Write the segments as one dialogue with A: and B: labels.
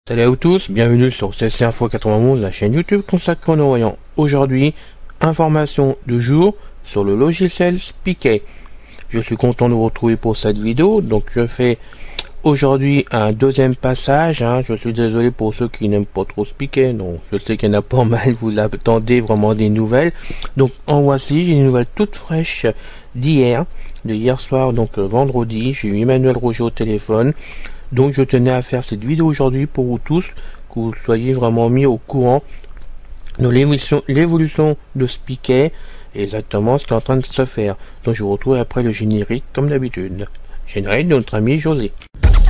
A: Salut à vous tous, bienvenue sur CC Info 91, la chaîne YouTube consacrée aux non-voyants. Aujourd'hui, information du jour sur le logiciel Spicket. Je suis content de vous retrouver pour cette vidéo, donc je fais aujourd'hui un deuxième passage. Je suis désolé pour ceux qui n'aiment pas trop Spicket, donc je sais qu'il y en a pas mal, vous attendez vraiment des nouvelles. Donc en voici, j'ai une nouvelle toute fraîche d'hier, de hier soir, donc vendredi. J'ai eu Emmanuel Roger au téléphone. Donc je tenais à faire cette vidéo aujourd'hui pour vous tous, que vous soyez vraiment mis au courant de l'évolution de Spicket, et exactement ce qui est en train de se faire. Donc je vous retrouve après le générique comme d'habitude. Générique de notre ami José.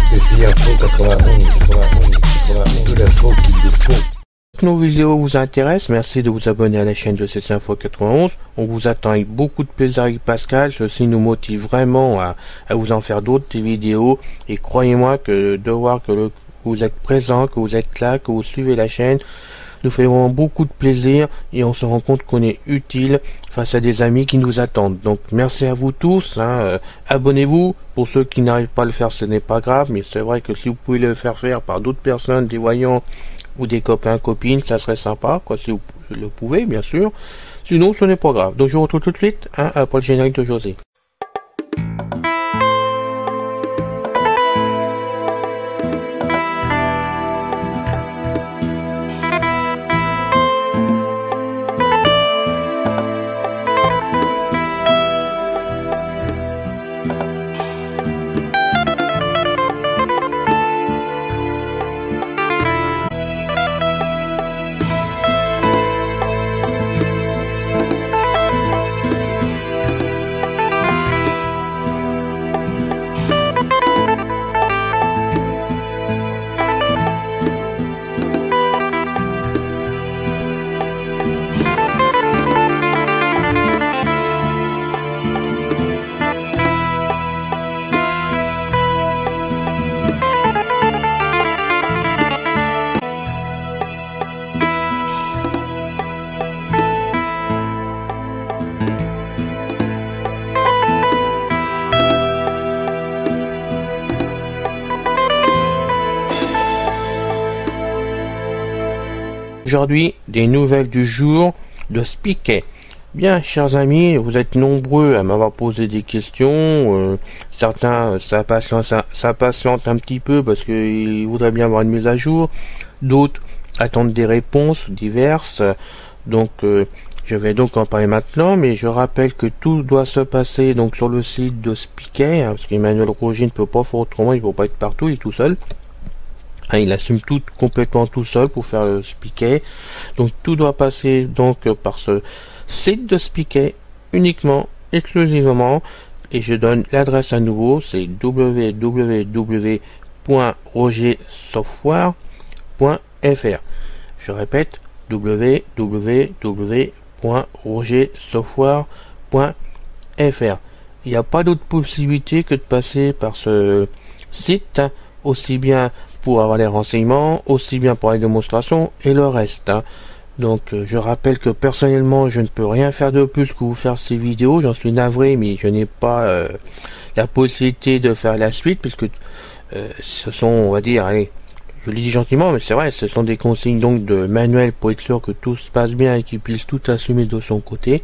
B: CC Info 91, de l'info qu'il vous faut.
A: Si nos vidéos vous intéressent, merci de vous abonner à la chaîne de CC Info 91. On vous attend avec beaucoup de plaisir avec Pascal. Ceci nous motive vraiment à vous en faire d'autres vidéos. Et croyez-moi que de voir que vous êtes présent, que vous êtes là, que vous suivez la chaîne, nous fait vraiment beaucoup de plaisir. Et on se rend compte qu'on est utile face à des amis qui nous attendent. Donc merci à vous tous. Abonnez-vous. Pour ceux qui n'arrivent pas à le faire, ce n'est pas grave. Mais c'est vrai que si vous pouvez le faire par d'autres personnes, des voyants, ou des copains, copines, ça serait sympa, quoi, si vous le pouvez, bien sûr. Sinon, ce n'est pas grave. Donc, je vous retrouve tout de suite, après le générique de José. Aujourd'hui, des nouvelles du jour de Spicket. Bien, chers amis, vous êtes nombreux à m'avoir posé des questions. Certains, ça patiente un petit peu parce qu'ils voudraient bien avoir une mise à jour. D'autres attendent des réponses diverses. Donc, je vais donc en parler maintenant, mais je rappelle que tout doit se passer donc sur le site de Spicket, parce qu'Emmanuel Roger ne peut pas faire autrement, il ne peut pas être partout, il est tout seul. Il assume tout complètement tout seul pour faire le Spicket. Donc tout doit passer donc par ce site de Spicket uniquement, exclusivement. Et je donne l'adresse à nouveau, c'est www.rogersoftware.fr. Je répète, www.rogersoftware.fr. Il n'y a pas d'autre possibilité que de passer par ce site, aussi bien pour avoir les renseignements, aussi bien pour les démonstrations et le reste. Donc je rappelle que personnellement je ne peux rien faire de plus que vous faire ces vidéos, j'en suis navré, mais je n'ai pas la possibilité de faire la suite, puisque ce sont, on va dire, allez, je le dis gentiment, mais c'est vrai, ce sont des consignes donc de manuel pour être sûr que tout se passe bien et qu'il puisse tout assumer de son côté.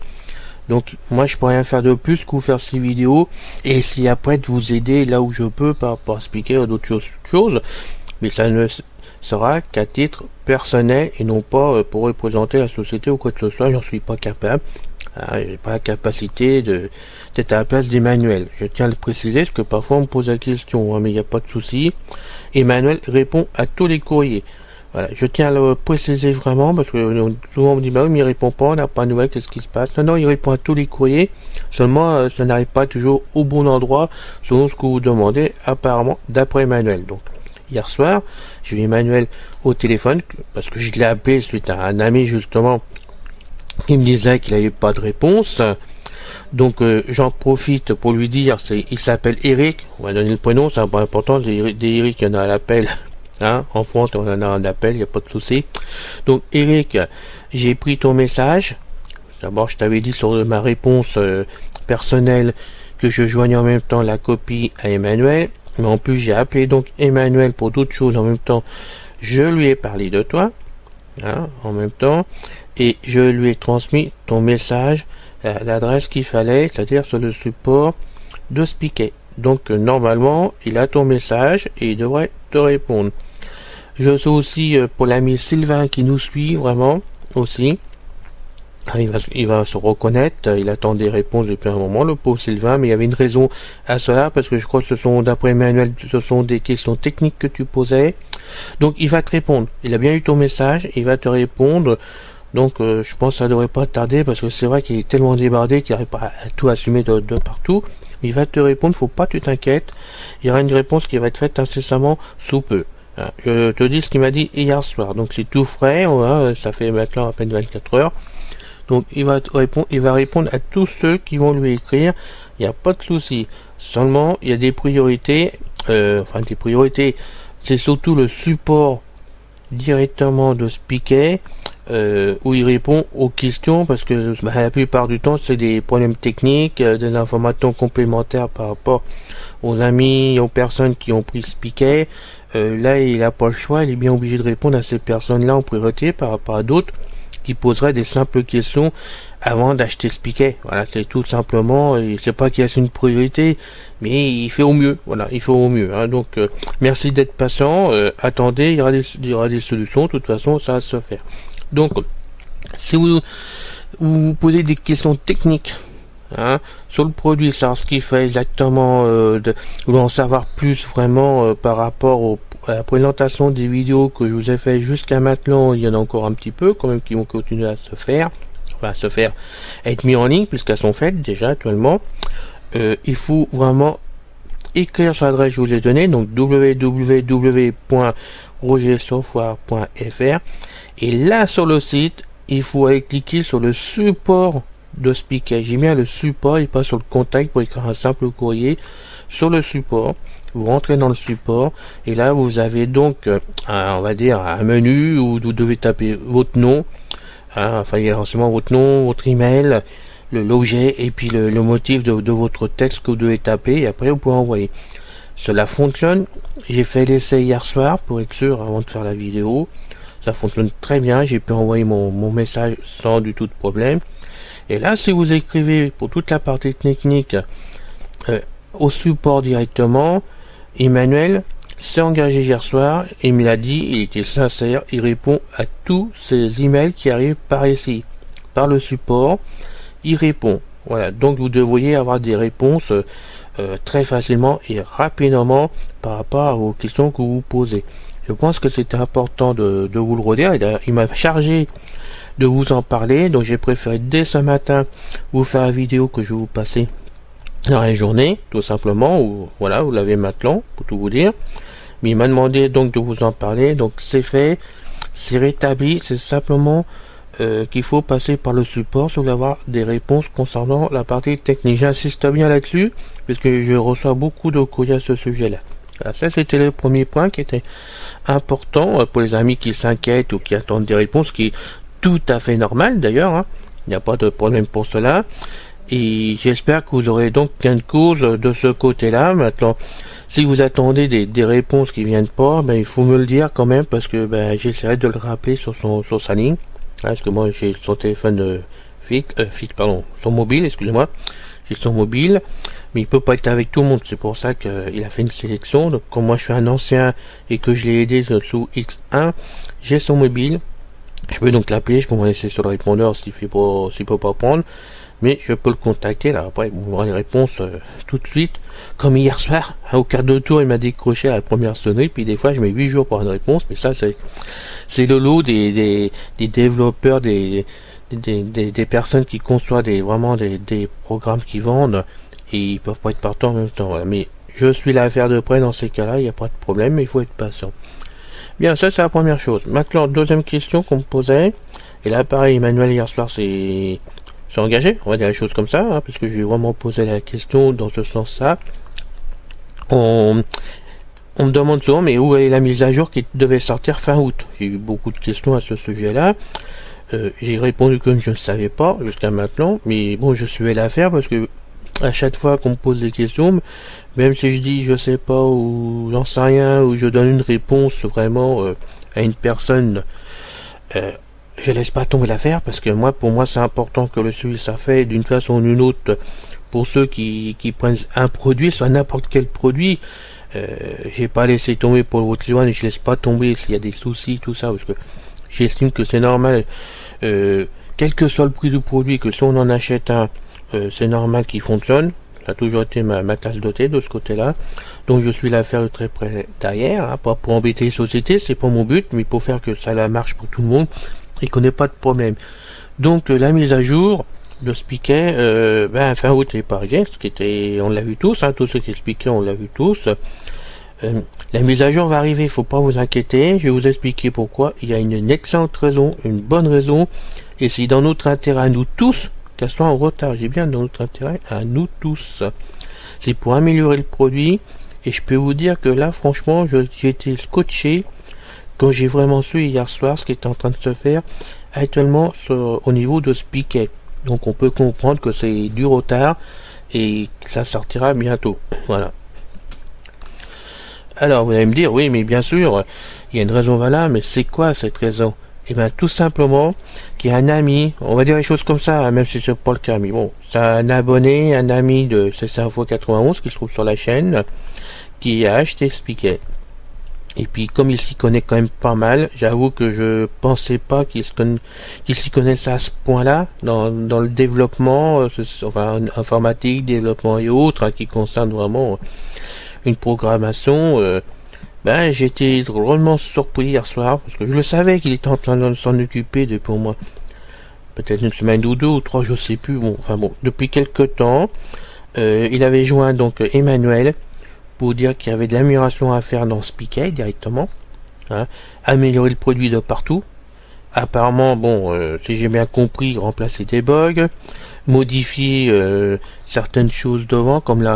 A: Donc moi je peux rien faire de plus que vous faire ces vidéos et essayer après de vous aider là où je peux par rapport à expliquer à d'autres choses, mais ça ne sera qu'à titre personnel et non pas pour représenter la société ou quoi que ce soit. J'en suis pas capable. J'ai pas la capacité d'être à la place d'Emmanuel. Je tiens à le préciser parce que parfois on me pose la question, mais il n'y a pas de souci. Emmanuel répond à tous les courriers. Voilà, je tiens à le préciser vraiment parce que souvent on me dit bah oui mais il répond pas, on n'a pas de nouvelles, qu'est-ce qui se passe? Non, il répond à tous les courriers, seulement ça n'arrive pas toujours au bon endroit selon ce que vous demandez apparemment d'après Emmanuel. Donc hier soir, j'ai eu Emmanuel au téléphone parce que je l'ai appelé suite à un ami justement qui me disait qu'il n'avait pas de réponse. Donc j'en profite pour lui dire, il s'appelle Eric, on va donner le prénom, c'est pas important, des Eric, il y en a à l'appel. En France, on en a un appel, il n'y a pas de souci. Donc, Eric, j'ai pris ton message. D'abord, je t'avais dit sur ma réponse personnelle que je joignais en même temps la copie à Emmanuel. Mais en plus, j'ai appelé donc Emmanuel pour d'autres choses. En même temps, je lui ai parlé de toi, hein, en même temps, et je lui ai transmis ton message à l'adresse qu'il fallait, c'est-à-dire sur le support de Spicket. Donc normalement, il a ton message et il devrait te répondre. Je sais aussi pour l'ami Sylvain qui nous suit vraiment aussi. Il va se reconnaître, il attend des réponses depuis un moment, le pauvre Sylvain, mais il y avait une raison à cela, parce que je crois que ce sont, d'après Emmanuel, ce sont des questions techniques que tu posais. Donc il va te répondre. Il a bien eu ton message, il va te répondre. Donc je pense que ça devrait pas tarder, parce que c'est vrai qu'il est tellement débardé qu'il n'arrive pas à tout assumer de partout. Il va te répondre, faut pas que tu t'inquiètes. Il y aura une réponse qui va être faite incessamment sous peu. Je te dis ce qu'il m'a dit hier soir. Donc c'est tout frais, ça fait maintenant à peine 24 heures. Donc il va répondre à tous ceux qui vont lui écrire. Il n'y a pas de souci. Seulement il y a des priorités. Des priorités. C'est surtout le support directement de Spicket où il répond aux questions, parce que la plupart du temps c'est des problèmes techniques, des informations complémentaires par rapport aux amis, aux personnes qui ont pris Spicket. Là il n'a pas le choix, il est bien obligé de répondre à ces personnes-là en priorité par rapport à d'autres qui poseraient des simples questions avant d'acheter Spicket. Voilà, c'est tout simplement, il sait pas qu'il y a une priorité, mais il fait au mieux. Voilà, il fait au mieux. Hein. Donc, merci d'être patient. Attendez, il y aura des solutions. De toute façon, ça va se faire. Donc, si vous posez des questions techniques, hein, sur le produit, savoir ce qu'il fait exactement, vous voulez en savoir plus vraiment par rapport à la présentation des vidéos que je vous ai fait jusqu'à maintenant. Il y en a encore un petit peu quand même qui vont continuer à se faire, être mis en ligne puisqu'elles sont faites déjà actuellement. Il faut vraiment écrire sur l'adresse que je vous ai donnée, donc www.rogersoftware.fr, et là sur le site il faut aller cliquer sur le support de Spicket. J'ai mis le support et pas sur le contact pour écrire un simple courrier. Sur le support, vous rentrez dans le support et là vous avez donc on va dire un menu où vous devez taper votre nom, il y a forcément votre nom, votre email, l'objet et puis le motif de votre texte que vous devez taper, et après vous pouvez envoyer. Cela fonctionne. J'ai fait l'essai hier soir pour être sûr avant de faire la vidéo. Ça fonctionne très bien, j'ai pu envoyer mon message sans du tout de problème. Et là, si vous écrivez pour toute la partie technique au support directement, Emmanuel s'est engagé hier soir, il me l'a dit, il était sincère, il répond à tous ces emails qui arrivent par ici, par le support, il répond. Voilà, donc vous devriez avoir des réponses très facilement et rapidement par rapport aux questions que vous posez. Je pense que c'était important de vous le redire. Il m'a chargé de vous en parler, donc j'ai préféré dès ce matin vous faire la vidéo que je vais vous passer dans la journée, tout simplement, ou voilà, vous l'avez maintenant, pour tout vous dire. Mais il m'a demandé donc de vous en parler, donc c'est fait, c'est rétabli, c'est simplement qu'il faut passer par le support si vous voulez avoir des réponses concernant la partie technique. J'insiste bien là-dessus, puisque je reçois beaucoup de courriers à ce sujet-là. Voilà, ça c'était le premier point qui était important pour les amis qui s'inquiètent ou qui attendent des réponses, qui est tout à fait normal d'ailleurs, hein. Il n'y a pas de problème pour cela. Et j'espère que vous aurez donc gain de cause de ce côté-là. Maintenant, si vous attendez des réponses qui viennent pas, il faut me le dire quand même, parce que j'essaierai de le rappeler sur sa ligne. Parce que moi j'ai son téléphone son mobile, excusez-moi. J'ai son mobile, mais il peut pas être avec tout le monde. C'est pour ça qu'il a fait une sélection. Donc comme moi je suis un ancien et que je l'ai aidé sous X1, j'ai son mobile. Je peux donc l'appeler, je peux me laisser sur le répondeur s'il peut pas prendre. Mais je peux le contacter, là, après, vous aurez les réponses tout de suite. Comme hier soir, au quart de tour, il m'a décroché à la première sonnerie, puis des fois, je mets 8 jours pour une réponse, mais ça, c'est le lot des développeurs, des personnes qui conçoivent vraiment des programmes qui vendent, et ils peuvent pas être partout en même temps, voilà. Mais je suis là à faire de près dans ces cas-là, il n'y a pas de problème, mais il faut être patient. Bien, ça, c'est la première chose. Maintenant, deuxième question qu'on me posait, et là, pareil, Emmanuel, hier soir, c'est engagé, on va dire les choses comme ça, parce que je lui ai vraiment posé la question dans ce sens-là. On me demande souvent, mais où est la mise à jour qui devait sortir fin août? J'ai eu beaucoup de questions à ce sujet-là. J'ai répondu que je ne savais pas jusqu'à maintenant, mais bon, je suis allé la faire parce que à chaque fois qu'on me pose des questions, même si je dis je sais pas ou j'en sais rien, ou je donne une réponse vraiment à une personne, je laisse pas tomber l'affaire, parce que moi, pour moi, c'est important que le suivi soit fait d'une façon ou d'une autre. Pour ceux qui prennent un produit, soit n'importe quel produit, j'ai pas laissé tomber pour le Route et je laisse pas tomber s'il y a des soucis, tout ça, parce que j'estime que c'est normal, quel que soit le prix du produit, que si on en achète un, c'est normal qu'il fonctionne. Ça a toujours été ma tasse de thé de ce côté-là. Donc je suis là à faire de très près derrière, hein, pas pour embêter les sociétés, c'est pas mon but, mais pour faire que ça la marche pour tout le monde et qu'on n'ait pas de problème. Donc la mise à jour de ce piquet, fin août est pareil, ce qui était, on l'a vu tous, hein, tous ceux qui expliquaient, on l'a vu tous. La mise à jour va arriver, faut pas vous inquiéter, je vais vous expliquer pourquoi. Il y a une excellente raison, une bonne raison, et c'est dans notre intérêt à nous tous qu'elle soit en retard. J'ai bien dans notre intérêt à nous tous. C'est pour améliorer le produit, et je peux vous dire que là, franchement, j'ai été scotché quand j'ai vraiment su hier soir ce qui est en train de se faire actuellement au niveau de ce piquet. Donc on peut comprendre que c'est du retard et que ça sortira bientôt. Voilà. Alors vous allez me dire, oui mais bien sûr, il y a une raison valable, mais c'est quoi cette raison? Eh bien tout simplement qu'il y a un ami, on va dire les choses comme ça, même si c'est pas le cas, mais bon, c'est un abonné, un ami de CC Info 91 qui se trouve sur la chaîne, qui a acheté ce piquet. Et puis comme il s'y connaît quand même pas mal, j'avoue que je pensais pas qu'il s'y connaissait à ce point-là dans le développement, enfin informatique, développement et autres, hein, qui concerne vraiment une programmation. J'étais drôlement surpris hier soir, parce que je le savais qu'il était en train de s'en occuper depuis au moins peut-être une semaine ou deux ou trois, je sais plus. Bon, enfin bon, depuis quelque temps, il avait joint donc Emmanuel pour dire qu'il y avait de l'amélioration à faire dans ce piquet directement, hein, améliorer le produit de partout. Apparemment, bon, si j'ai bien compris, remplacer des bugs, modifier certaines choses devant, comme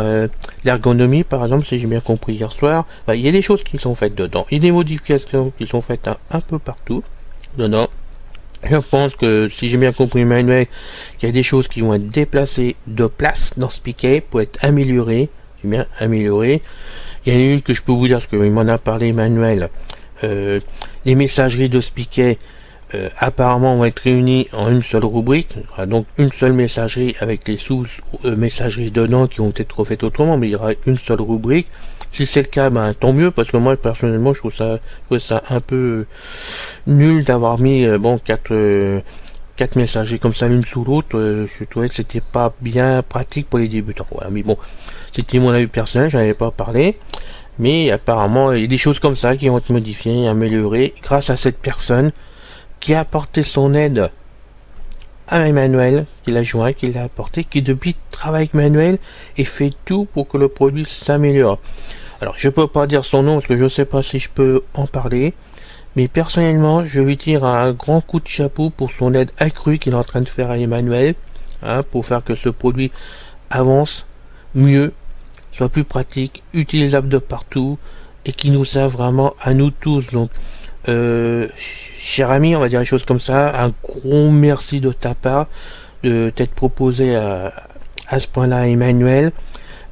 A: l'ergonomie par exemple, si j'ai bien compris hier soir. Il y a des choses qui sont faites dedans, il y a des modifications qui sont faites un peu partout dedans. Je pense que, si j'ai bien compris Emmanuel, qu'il y a des choses qui vont être déplacées de place dans ce piquet pour être améliorées. Bien amélioré. Il y en a une que je peux vous dire, parce qu'il m'en a parlé Emmanuel. Les messageries de ce piquet apparemment vont être réunies en une seule rubrique. Il y aura donc une seule messagerie avec les sous-messageries dedans qui vont être refaites autrement, mais il y aura une seule rubrique. Si c'est le cas, tant mieux, parce que moi personnellement je trouve ça un peu nul d'avoir mis quatre messageries comme ça l'une sous l'autre. Je trouvais que c'était pas bien pratique pour les débutants. Voilà, mais bon, c'était mon avis personnel, j'en avais pas parlé, mais apparemment il y a des choses comme ça qui vont être modifiées, améliorées grâce à cette personne qui a apporté son aide à Emmanuel, qui l'a joint, qui l'a apporté, qui depuis travaille avec Emmanuel et fait tout pour que le produit s'améliore. Alors je peux pas dire son nom parce que je sais pas si je peux en parler, mais personnellement je lui tire un grand coup de chapeau pour son aide accrue qu'il est en train de faire à Emmanuel, hein, pour faire que ce produit avance mieux, soit plus pratique, utilisable de partout et qui nous serve vraiment à nous tous. Donc cher ami, on va dire les choses comme ça, un gros merci de ta part de t'être proposé à ce point-là à Emmanuel,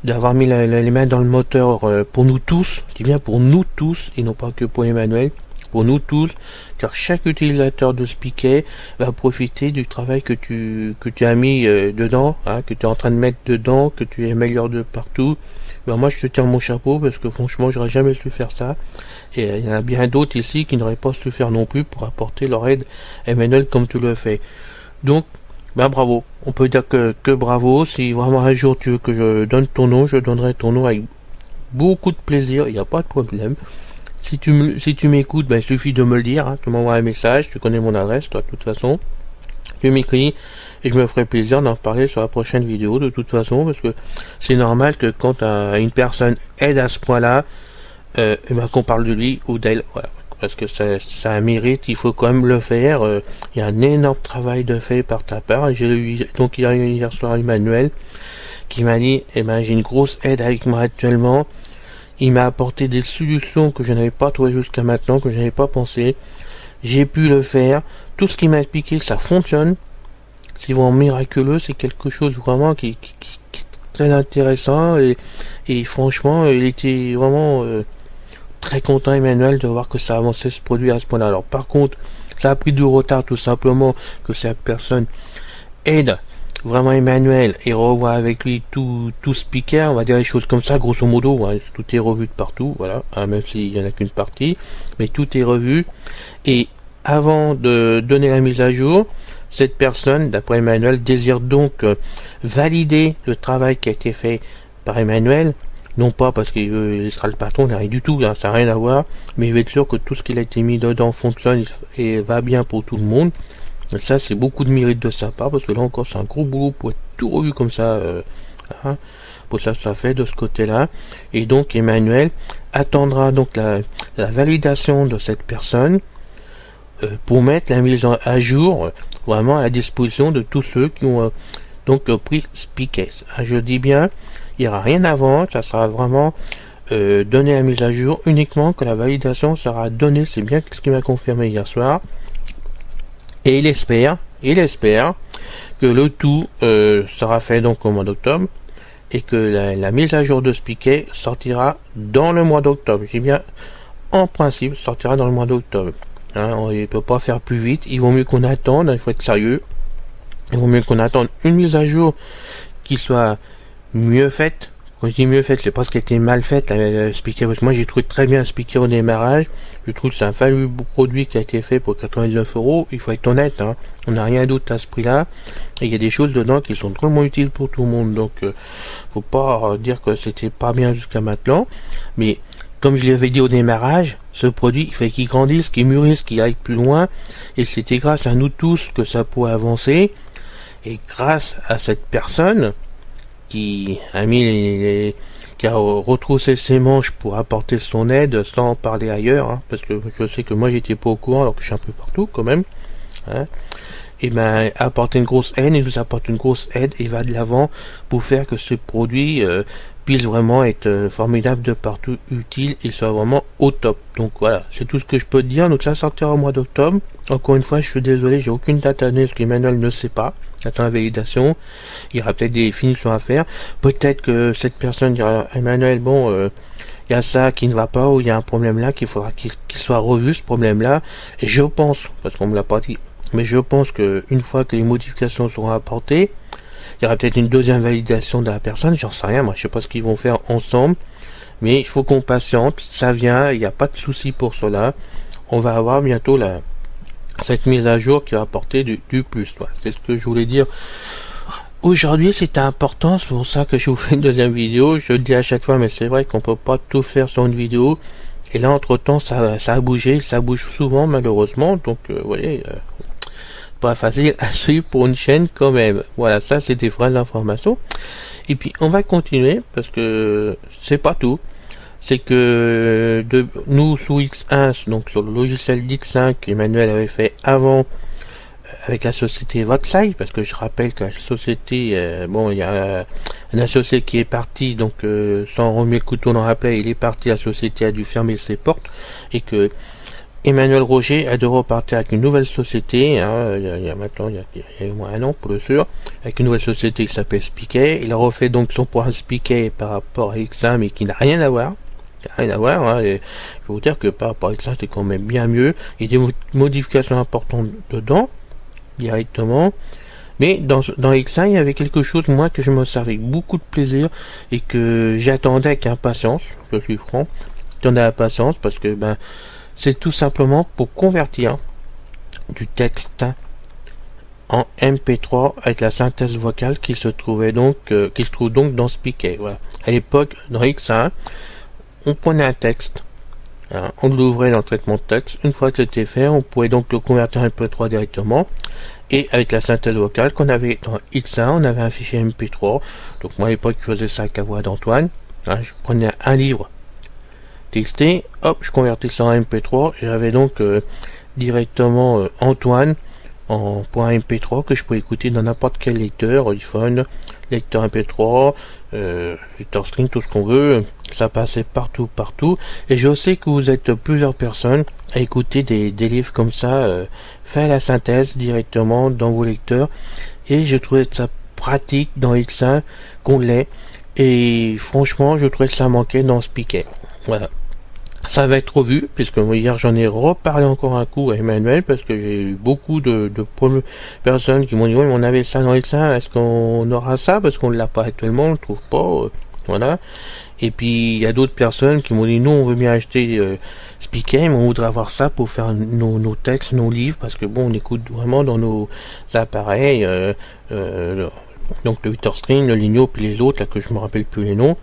A: d'avoir mis les mains dans le moteur pour nous tous, je dis bien pour nous tous et non pas que pour Emmanuel, pour nous tous, car chaque utilisateur de ce piquet va profiter du travail que tu as mis dedans, hein, que tu es en train de mettre dedans, que tu améliores de partout. Moi je te tiens mon chapeau parce que franchement j'aurais jamais su faire ça, et il y en a bien d'autres ici qui n'auraient pas su faire non plus pour apporter leur aide à Emmanuel comme tu le fais. Donc bravo, on peut dire que bravo. Si vraiment un jour tu veux que je donne ton nom, je donnerai ton nom avec beaucoup de plaisir, il n'y a pas de problème. Si tu m'écoutes, il suffit de me le dire, hein, tu m'envoies un message, tu connais mon adresse, toi, de toute façon. Tu m'écris, et je me ferai plaisir d'en parler sur la prochaine vidéo, de toute façon, parce que c'est normal que quand une personne aide à ce point-là, qu'on parle de lui ou d'elle, voilà. Parce que ça a un mérite, il faut quand même le faire. Il y a un énorme travail de fait par ta part. Et j'ai eu, donc il y a eu hier soir Emmanuel qui m'a dit, j'ai une grosse aide avec moi actuellement. Il m'a apporté des solutions que je n'avais pas trouvées jusqu'à maintenant, que je n'avais pas pensé. J'ai pu le faire. Tout ce qu'il m'a expliqué, ça fonctionne. C'est vraiment miraculeux. C'est quelque chose vraiment qui est très intéressant. Et franchement, il était vraiment très content, Emmanuel, de voir que ça a avancé ce produit à ce point-là. Alors par contre, ça a pris du retard tout simplement que cette personne aide vraiment Emmanuel et revoit avec lui tout speaker, on va dire les choses comme ça, grosso modo, hein, tout est revu de partout, voilà, hein, même s'il y en a qu'une partie, mais tout est revu. Et avant de donner la mise à jour, cette personne, d'après Emmanuel, désire donc valider le travail qui a été fait par Emmanuel, non pas parce qu'il sera le patron, rien du tout, hein, ça n'a rien à voir, mais il veut être sûr que tout ce qu'il a été mis dedans fonctionne et va bien pour tout le monde. Et ça, c'est beaucoup de mérite de sa part, parce que là encore, c'est un gros boulot pour être tout revu comme ça, hein, pour ça fait de ce côté-là. Et donc, Emmanuel attendra donc la validation de cette personne pour mettre la mise à jour vraiment à la disposition de tous ceux qui ont donc pris Speakers. Je dis bien, il n'y aura rien avant, ça sera vraiment donner la mise à jour uniquement que la validation sera donnée. C'est bien ce qu'il m'a confirmé hier soir. Et il espère que le tout sera fait donc au mois d'octobre et que la mise à jour de Speaker sortira dans le mois d'octobre. J'ai bien, en principe, sortira dans le mois d'octobre. Hein, on ne peut pas faire plus vite. Il vaut mieux qu'on attende. Il faut être sérieux. Il vaut mieux qu'on attende une mise à jour qui soit mieux faite. Quand je dis mieux faite, c'est parce qu'elle était mal faite, la Speaker, parce que moi j'ai trouvé très bien un Speaker au démarrage. Je trouve que c'est un fabuleux produit qui a été fait pour 99 €. Il faut être honnête, hein. On n'a rien d'autre à ce prix-là. Et il y a des choses dedans qui sont drôlement utiles pour tout le monde. Donc, faut pas dire que c'était pas bien jusqu'à maintenant. Mais, comme je l'avais dit au démarrage, ce produit, il fait qu'il grandisse, qu'il mûrisse, qu'il aille plus loin. Et c'était grâce à nous tous que ça pourrait avancer. Et grâce à cette personne qui a qui a retroussé ses manches pour apporter son aide sans parler ailleurs, hein, parce que je sais que moi j'étais pas au courant alors que je suis un peu partout quand même, hein, et ben apporter une grosse aide, il nous apporte une grosse aide et va de l'avant pour faire que ce produit puisse vraiment être formidable de partout, utile et soit vraiment au top. Donc voilà, c'est tout ce que je peux te dire. Donc ça sortira au mois d'octobre. Encore une fois, je suis désolé, j'ai aucune date à donner parce qu'Emmanuel ne sait pas. Attends la validation. Il y aura peut-être des finitions à faire. Peut-être que cette personne dira à Emmanuel, bon, il y a ça qui ne va pas, ou il y a un problème là qu'il faudra qu'il soit revu, ce problème-là. Et je pense, parce qu'on me l'a pas dit, mais je pense que une fois que les modifications seront apportées, il y aura peut-être une deuxième validation de la personne, j'en sais rien, moi je sais pas ce qu'ils vont faire ensemble, mais il faut qu'on patiente, ça vient, il n'y a pas de souci pour cela. On va avoir bientôt cette mise à jour qui va apporter du plus. Voilà, c'est ce que je voulais dire. Aujourd'hui, c'était important, c'est pour ça que je vous fais une deuxième vidéo. Je le dis à chaque fois, mais c'est vrai qu'on peut pas tout faire sur une vidéo. Et là, entre temps, ça a bougé, ça bouge souvent, malheureusement. Donc, vous voyez, pas facile à suivre pour une chaîne quand même. Voilà, ça, c'est des vraies informations. Et puis, on va continuer, parce que c'est pas tout. C'est que nous, sous X1, donc sur le logiciel d'X5 qu'Emmanuel avait fait avant, avec la société Voxai, parce que je rappelle que la société, bon, il y a un associé qui est parti, donc sans remettre le couteau dans la plaie, il est parti, la société a dû fermer ses portes, et que Emmanuel Roger a dû repartir avec une nouvelle société, hein, il y a maintenant, il y a au moins un an pour le sûr, avec une nouvelle société qui s'appelle Speaker. Il a refait donc son programme Speaker par rapport à X1, mais qui n'a rien à voir. Rien à voir, hein, et je vais vous dire que par rapport à X1, c'est quand même bien mieux. Il y a des modifications importantes dedans, directement. Mais dans X1, il y avait quelque chose, moi, que je me servais avec beaucoup de plaisir et que j'attendais avec impatience, je suis franc. J'attendais avec impatience parce que, ben, c'est tout simplement pour convertir du texte en MP3 avec la synthèse vocale qui se trouve donc dans Speaker. Voilà. À l'époque, dans X1, on prenait un texte, hein, on l'ouvrait dans le traitement de texte. Une fois que c'était fait, on pouvait donc le convertir en MP3 directement. Et avec la synthèse vocale qu'on avait dans X1, on avait un fichier MP3. Donc moi à l'époque, je faisais ça avec la voix d'Antoine. Hein, je prenais un livre texté, hop, je convertis ça en MP3. J'avais donc directement Antoine en .mp3 que je pouvais écouter dans n'importe quel lecteur, iPhone, lecteur MP3, lecteur string, tout ce qu'on veut. Ça passait partout. Et je sais que vous êtes plusieurs personnes à écouter des livres comme ça, faire la synthèse directement dans vos lecteurs. Et je trouvais ça pratique dans X1 qu'on l'ait. Et franchement, je trouvais que ça manquait dans Speaker. Voilà. Ça va être revu, puisque hier j'en ai reparlé encore un coup à Emmanuel, parce que j'ai eu beaucoup de personnes qui m'ont dit oui, mais on avait ça dans les seins, est-ce qu'on aura ça, parce qu'on ne l'a pas actuellement, on le trouve pas, voilà. Et puis il y a d'autres personnes qui m'ont dit nous on veut bien acheter Spica, mais on voudrait avoir ça pour faire nos textes, nos livres, parce que bon on écoute vraiment dans nos appareils, donc le Vitterstream, le Ligno, puis les autres là que je me rappelle plus les noms.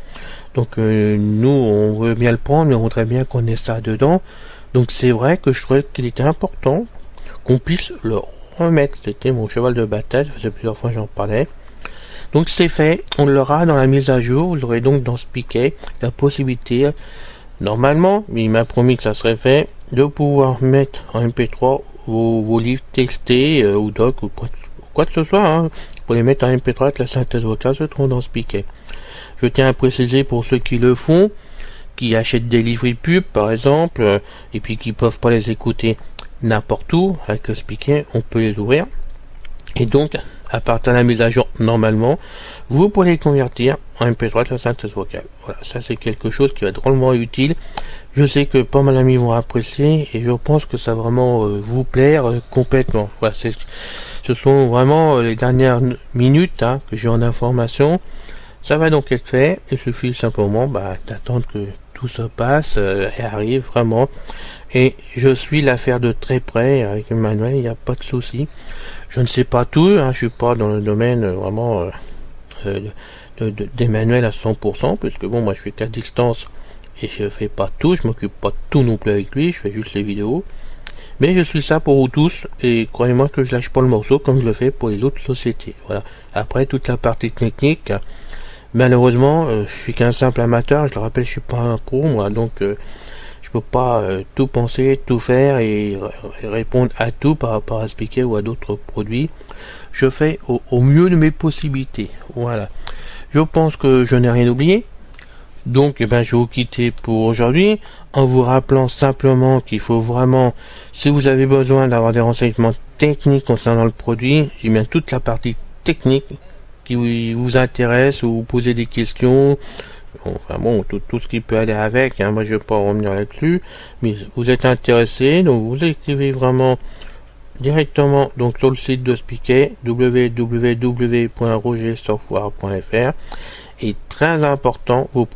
A: Donc nous on veut bien le prendre, mais on voudrait bien qu'on ait ça dedans. Donc c'est vrai que je trouvais qu'il était important qu'on puisse le remettre. C'était mon cheval de bataille, ça faisait plusieurs fois que j'en parlais. Donc c'est fait, on l'aura dans la mise à jour, vous aurez donc dans Spica la possibilité, normalement, mais il m'a promis que ça serait fait, de pouvoir mettre en MP3 vos livres textés ou doc ou quoi que ce soit, hein, pour les mettre en MP3 avec la synthèse vocale se trouve dans Spica. Je tiens à préciser pour ceux qui le font, qui achètent des livres pubs par exemple, et puis qui peuvent pas les écouter n'importe où, avec le Spica, on peut les ouvrir. Et donc, à partir de la mise à jour, normalement, vous pourrez les convertir en MP3 avec la synthèse vocale. Voilà, ça c'est quelque chose qui va être drôlement utile. Je sais que pas mal d'amis vont apprécier, et je pense que ça va vraiment vous plaire complètement. Voilà, ce sont vraiment les dernières minutes hein, que j'ai en information. Ça va donc être fait, il suffit simplement d'attendre que tout se passe et arrive vraiment. Et je suis l'affaire de très près avec Emmanuel, il n'y a pas de souci. Je ne sais pas tout, hein, je suis pas dans le domaine vraiment d'Emmanuel à 100%, puisque bon, moi je fais qu'à distance et je fais pas tout, je m'occupe pas de tout non plus avec lui, je fais juste les vidéos. Mais je suis ça pour vous tous, et croyez-moi que je lâche pas le morceau comme je le fais pour les autres sociétés. Voilà. Après, toute la partie technique, malheureusement, je suis qu'un simple amateur, je le rappelle, je suis pas un pro, moi, donc je peux pas tout penser, tout faire et répondre à tout par rapport à Spica ou à d'autres produits. Je fais au mieux de mes possibilités. Voilà. Je pense que je n'ai rien oublié. Donc, je vais vous quitter pour aujourd'hui en vous rappelant simplement qu'il faut vraiment, si vous avez besoin d'avoir des renseignements techniques concernant le produit, j'ai bien toute la partie technique qui vous intéresse ou vous posez des questions. Enfin bon, tout ce qui peut aller avec, hein, moi je vais pas revenir là-dessus, mais vous êtes intéressé, donc vous écrivez vraiment directement donc sur le site de Spica, www.rogersoftware.fr, et très important, vous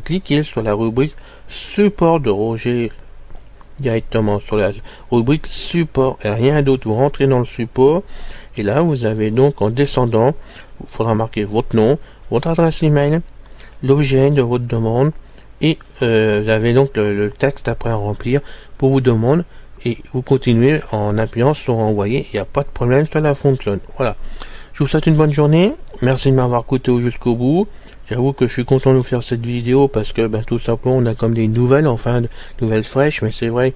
A: cliquez sur la rubrique support de Roger, directement sur la rubrique support et rien d'autre, vous rentrez dans le support, et là vous avez donc en descendant, il faudra marquer votre nom, votre adresse email, l'objet de votre demande, et vous avez donc le texte après à remplir pour vos demandes, et vous continuez en appuyant sur envoyer, il n'y a pas de problème, cela fonctionne. Voilà, je vous souhaite une bonne journée, merci de m'avoir écouté jusqu'au bout. J'avoue que je suis content de vous faire cette vidéo parce que tout simplement on a comme des nouvelles, enfin nouvelles fraîches, mais c'est vrai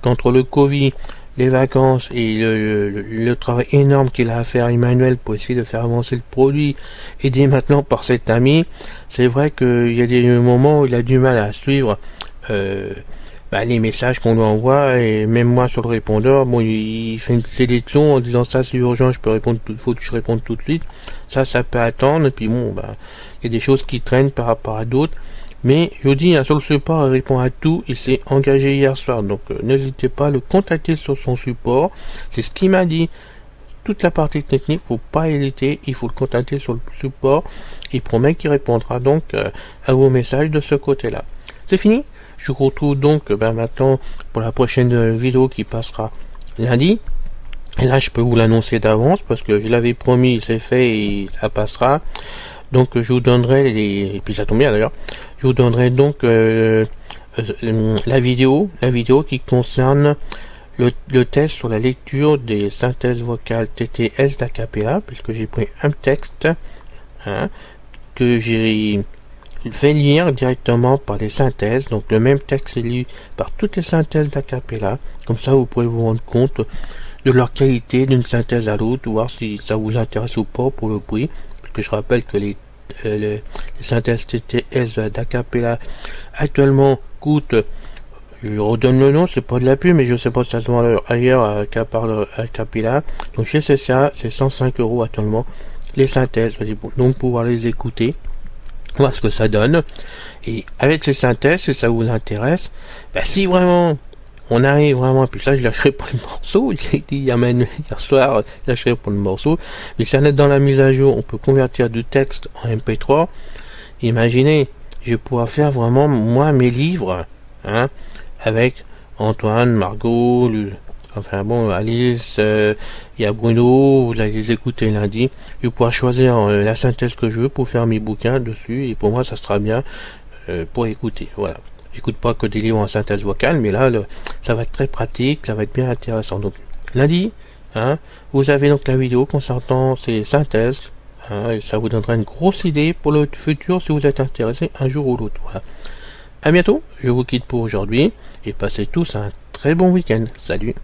A: qu'entre le Covid, les vacances et le travail énorme qu'il a à faire Emmanuel pour essayer de faire avancer le produit, aidé maintenant par cet ami, c'est vrai qu'il y a des moments où il a du mal à suivre les messages qu'on lui envoie, et même moi sur le répondeur, bon, il fait une sélection en disant ça c'est urgent, je peux répondre, faut que je réponde tout de suite, ça peut attendre, et puis bon, il y a des choses qui traînent par rapport à d'autres. Mais je vous dis, sur le support, il répond à tout. Il s'est engagé hier soir, donc n'hésitez pas à le contacter sur son support. C'est ce qu'il m'a dit. Toute la partie technique, faut pas hésiter, il faut le contacter sur le support. Il promet qu'il répondra donc à vos messages de ce côté-là. C'est fini. Je vous retrouve donc maintenant pour la prochaine vidéo qui passera lundi. Et là, je peux vous l'annoncer d'avance parce que je l'avais promis, c'est fait et ça passera. Donc je vous donnerai et puis ça tombe bien d'ailleurs, je vous donnerai donc la vidéo qui concerne le test sur la lecture des synthèses vocales TTS d'Acapella, puisque j'ai pris un texte que j'ai fait lire directement par les synthèses, donc le même texte est lu par toutes les synthèses d'Acapella, comme ça vous pourrez vous rendre compte de leur qualité d'une synthèse à l'autre, voir si ça vous intéresse ou pas pour le prix, parce que je rappelle que les synthèses TTS d'Acapella actuellement coûtent, je redonne le nom, c'est pas de la pub, mais je sais pas si ça se vend ailleurs qu'à part Acapella, donc chez CCA c'est 105 € actuellement les synthèses, donc pouvoir les écouter voir ce que ça donne. Et avec ces synthèses, si ça vous intéresse, si vraiment on arrive vraiment, puis ça je lâcherai pas le morceau, j'ai dit hier soir, je lâcherai pas le morceau, mais si on est dans la mise à jour, on peut convertir du texte en MP3, imaginez, je vais pouvoir faire vraiment moi mes livres, avec Antoine, Margot, Alice, il y a Bruno, vous allez les écouter lundi. Je vais pouvoir choisir la synthèse que je veux pour faire mes bouquins dessus, et pour moi ça sera bien pour écouter. Voilà. J'écoute pas que des livres en synthèse vocale, mais là ça va être très pratique, ça va être bien intéressant. Donc lundi, vous avez donc la vidéo concernant ces synthèses, et ça vous donnera une grosse idée pour le futur si vous êtes intéressé un jour ou l'autre. Voilà. À bientôt, je vous quitte pour aujourd'hui et passez tous un très bon week-end. Salut.